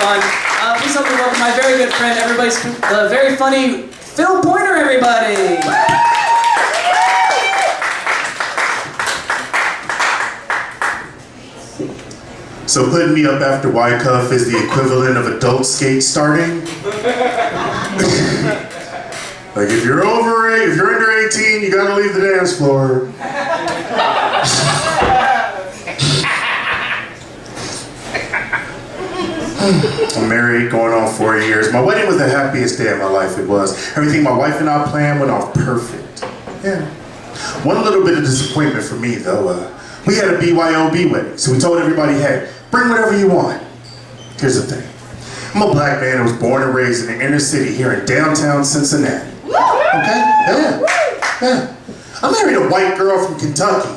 fun. Please help me welcome my very good friend, everybody's very funny Phil Pointer, everybody. So putting me up after Y-Cuff is the equivalent of adult skate starting. Like if you're under 18, you gotta leave the dance floor. I'm married, going on 4 years. My wedding was the happiest day of my life, it was. Everything my wife and I planned went off perfect. Yeah. One little bit of disappointment for me though, we had a BYOB wedding, so we told everybody, hey, bring whatever you want. Here's the thing. I'm a black man who was born and raised in the inner city here in downtown Cincinnati. Okay? Yeah. I married a white girl from Kentucky.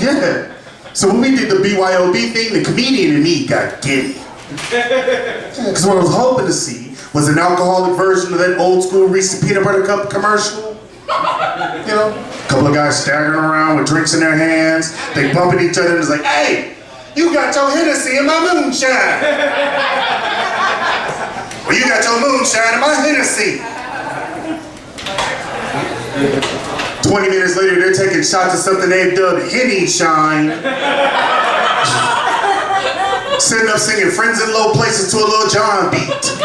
Yeah. So when we did the BYOB thing, the comedian in me got giddy. Because what I was hoping to see was an alcoholic version of that old school Reese's Peanut Butter Cup commercial. You know, a couple of guys staggering around with drinks in their hands. They bumping each other and it's like, hey, you got your Hennessy in my moonshine. Well, you got your moonshine in my Hennessy. 20 minutes later, they're taking shots of something they've dubbed Henny Shine. Sitting up singing Friends in Low Places to a Lil Jon beat.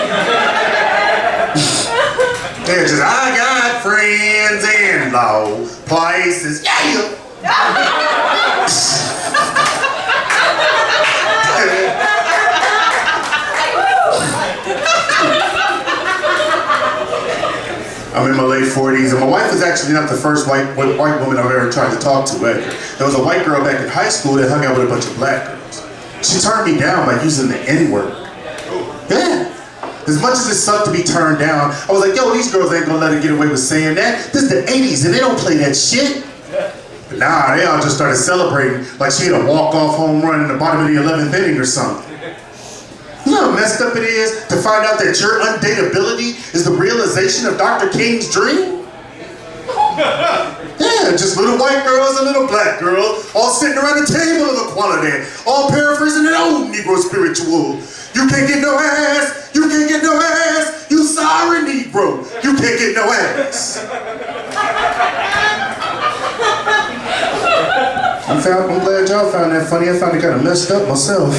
They're just, I got friends in low places. Yeah. I'm in my late 40s, and my wife is actually not the first white woman I've ever tried to talk to either. There was a white girl back in high school that hung out with a bunch of black girls. She turned me down by using the N-word. Yeah. As much as it sucked to be turned down, I was like, yo, these girls ain't gonna let her get away with saying that. This is the 80s, and they don't play that shit. But nah, they all just started celebrating like she had a walk-off home run in the bottom of the 11th inning or something. You know how messed up it is to find out that your undateability is the realization of Dr. King's dream? Yeah, just little white girls and little black girls all sitting around the table of equality, all paraphrasing their own Negro spiritual. You can't get no ass, you can't get no ass, you sorry Negro, you can't get no ass. I'm glad y'all found that funny. I found it kind of messed up myself.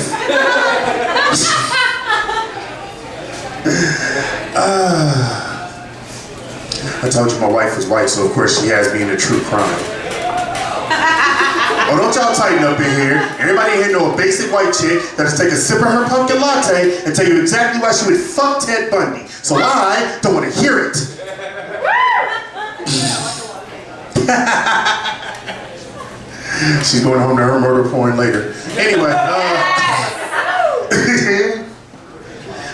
I told you my wife was white, so of course she has me in a true crime. Oh, don't y'all tighten up in here. Everybody in here know a basic white chick that'll take a sip of her pumpkin latte and tell you exactly why she would fuck Ted Bundy. So I don't want to hear it. She's going home to her murder porn later. Anyway,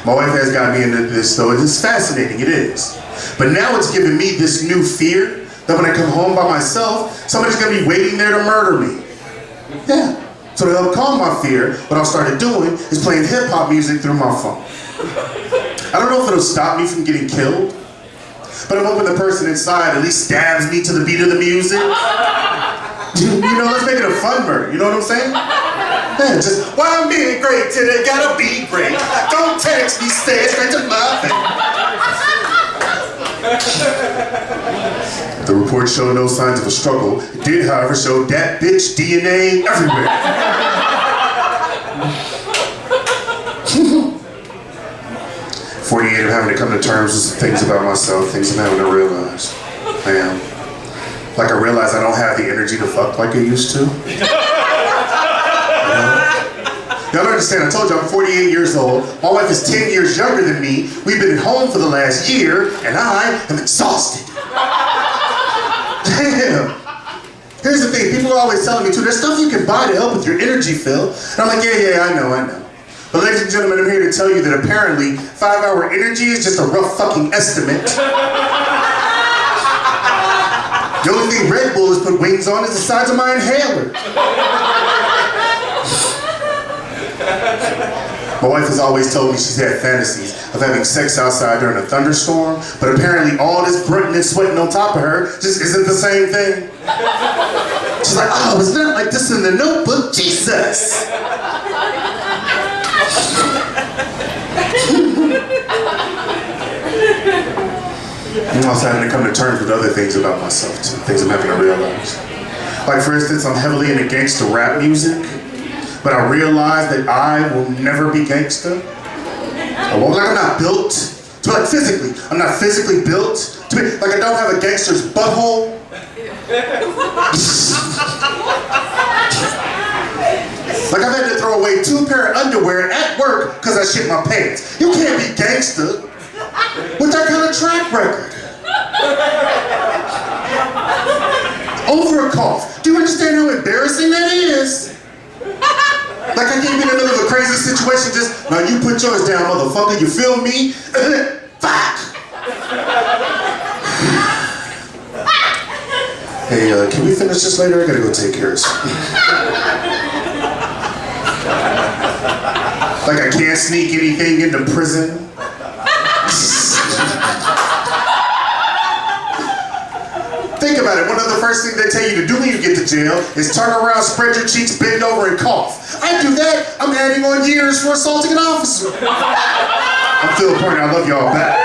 my wife has got me into this, so it's fascinating, it is. But now it's giving me this new fear that when I come home by myself, somebody's gonna be waiting there to murder me. Yeah. So to help calm my fear, what I started doing is playing hip-hop music through my phone. I don't know if it'll stop me from getting killed, but I'm hoping the person inside at least stabs me to the beat of the music. You know, let's make it a fun murder, you know what I'm saying? Yeah, just, well, I'm being great today, gotta be great. Don't text me, say it straight to my face. The report showed no signs of a struggle. It did, however, show that bitch DNA everywhere. 48 of having to come to terms with some things about myself, things I'm having to realize. I am. Like I realize I don't have the energy to fuck like I used to. Y'all don't understand, I told you I'm 48 years old. My wife is 10 years younger than me. We've been at home for the last year, and I am exhausted. Damn. Here's the thing, people are always telling me too, there's stuff you can buy to help with your energy, Phil. And I'm like, yeah, I know. But ladies and gentlemen, I'm here to tell you that apparently 5-hour energy is just a rough fucking estimate. The only thing Red Bull has put wings on is the size of my inhaler. My wife has always told me she's had fantasies of having sex outside during a thunderstorm, but apparently all this grunting and sweating on top of her just isn't the same thing. She's like, oh, it's not like this in the Notebook, Jesus. also having to come to terms with other things about myself too, things I'm having to realize. Like for instance, I'm heavily into gangster rap music, but I realize that I will never be gangster. I'm not built to, like physically, I'm not physically built to be, like I don't have a gangster's butthole. Like I've had to throw away 2 pair of underwear at work because I shit my pants. You can't be gangster with that kind of track record. Over a cough. Do you understand how embarrassing that is? Like I can't be in the middle of a crazy situation just, now you put yours down, motherfucker, you feel me? Fuck! Hey, can we finish this later? I gotta go take care of something. Like I can't sneak anything into prison. Think about it, one of the first things they tell you to do when you get to jail is turn around, spread your cheeks, bend over, and cough. I do that, I'm adding on years for assaulting an officer. I'm Phil Pointer, I love y'all back.